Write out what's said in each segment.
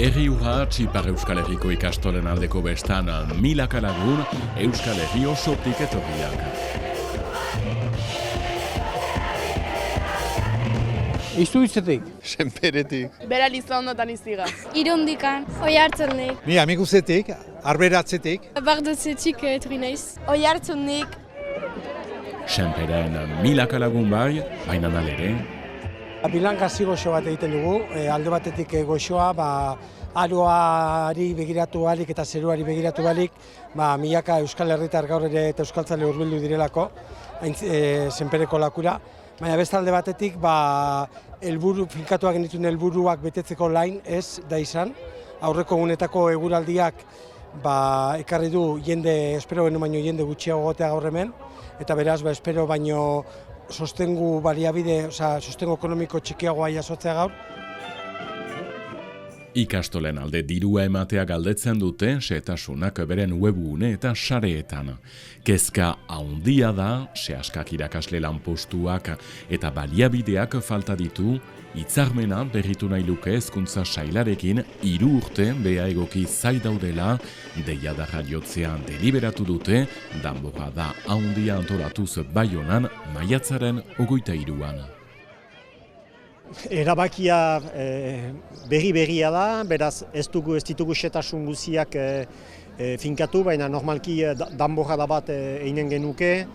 Herri urrats Ipar Euskal Herriko ikastolen aldeko bestan milaka lagun Euskal Herri osotik etorriak. Iztuitzetik. Senperetik. Bera Lizaondotan iziga. Irundikan, Oiartzunik. Ni Amiguszetik, Arberatzetik. Bardotzetik etorri naiz. Oiartzunik. Senperen milaka lagun bai, baina nalere. Bilangazi goxo bat egiten dugu, alde batetik goxoa, aroari begiratu balik eta zeruari begiratu balik, milaka Euskal Herritar gaur ere eta euskaltzale hurbildu direlako, senpereko lakura. Baina beste alde batetik, finkatuak genituen helburuak betetzeko lain ez da izan. Aurreko egunetako eguraldiak ekarri du espero beno baino jende gutxiago gotea gaur hemen, eta beraz, espero baino sostengu baliabide, sostengu ekonomiko txikiagoa jasotzea gaur. Ikastolen alde dirua ematea galdetzen dute xehetasunak beren webgune eta sareetan. Kezka handia da, sehaskak irakasle lanpostuak eta baliabideak falta ditu, hitzarmena berritu nahi luke hezkuntza sailarekin 3 urte beha egoki zai daudela, deiadarra jotzean deliberatu dute, danborra da handia antolatuz Baionan maiatzaren 23an. Erabakia berri-berria da, beraz ez ditugu xetasun guziak finkatu, baina normalki danborrada bat einen genuke.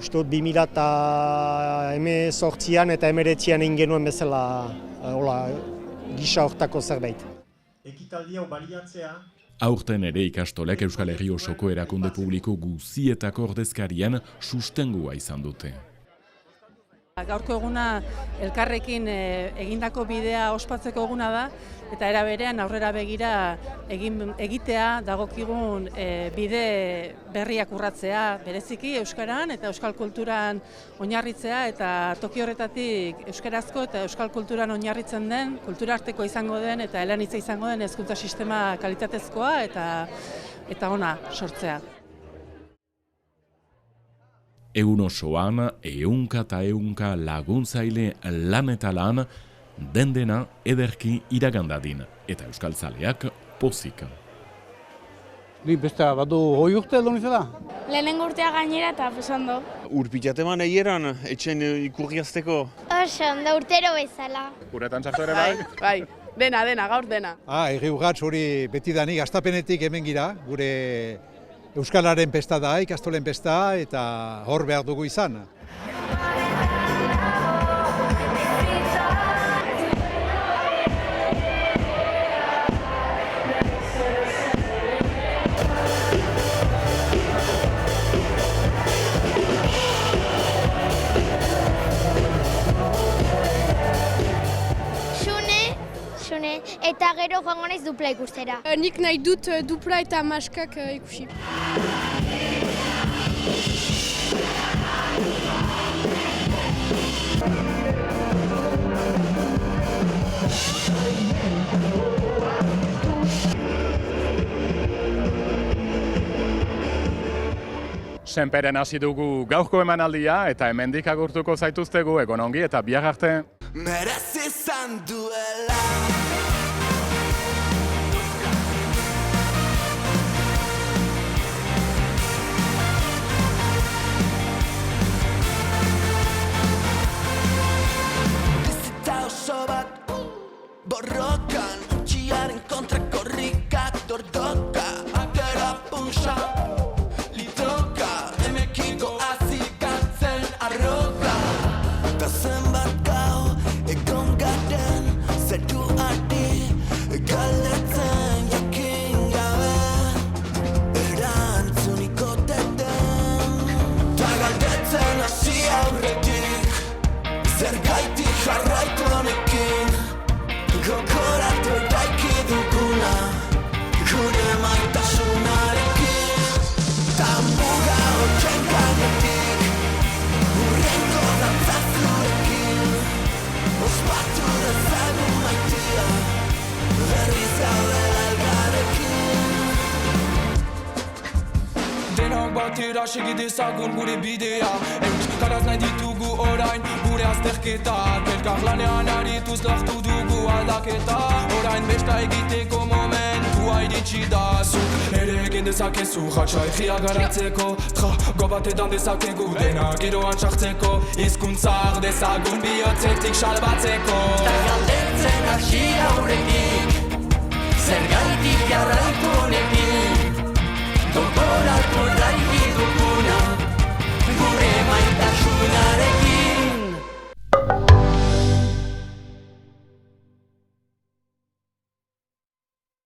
Uste 2018an eta 2019an egin genuen bezala gisa hortako zerbait. Ekitaldia baliatzea. Aurten ere ikastolek Euskal Herri osoko erakunde publiko guzietako ordezkarien sustengua izan dute. Gaurko eguna elkarrekin egindako bidea ospatzeko eguna da, eta era berean aurrera begira egitea dagokigun bide berriak urratzea, bereziki euskaran eta euskal kulturan oinarritzea, eta toki horretatik euskarazko eta euskal kulturan oinarritzen den, kulturarteko izango den eta eleanitza izango den hezkuntza sistema kalitatezkoa eta ona sortzea. Egun osoan, ehunka eta ehunka laguntzaile lan eta lan, dena ederki iragandadin, eta euskaltzaleak pozik. Ni beste badu 20 urte edo nizela? Lehenengo urtea gainera eta ondo. Urpitzateman egieran, etxen ikurriazteko. Oso, ondo urtero bezala. Uretan sartu ere bai? Bai, dena, gaur dena. Herri urrats hori betidanik astapenetik hemen gira, gure Euskalaren pesta da, ikastolen pesta, eta hor behar dugu izan. Xune, eta gero joango naiz dupla ikustera. Nik nahi dut dupla eta maskak ikusi. Senperen hasi dugu gaurko emanaldia eta hemendik agurtuko zaituztegu egon ongi eta bihar arte. Merezi izan duela. Borrokan, utxiaren kontra korrikak tordoka, atera punxa, litoka, emekiko azikatzen arroka. Ta zenbat gau, egon garen, zeru ardi, galetzen jakin gabe, erantzuniko teten. Ta galdetzen hasi aurretik, zer gaitik jarraitu honekin. Gokoratu daiki duguna, gure maitasunarekin. Ta muga hortzen gainetik, hurrengo dantzazurekin. Ospatu dezagun maitia, berriz gaudela elgarrekin. Denok batera segi dezagun gure bidea, euskaraz nahi ditugu orain gure azterketak. Elkar lanean arituz lortu dugu aldaketa, orain hemen besta egiteko momentua iritsi da. Zuk ere egin dezakezu jatsa garatzeko, trago batetan dezakegu dena giroan txartzeko, hizkuntza dezagun bihotzetik salbatzeko. Ta galdetzen hasi aurretik, zergaitik jarrai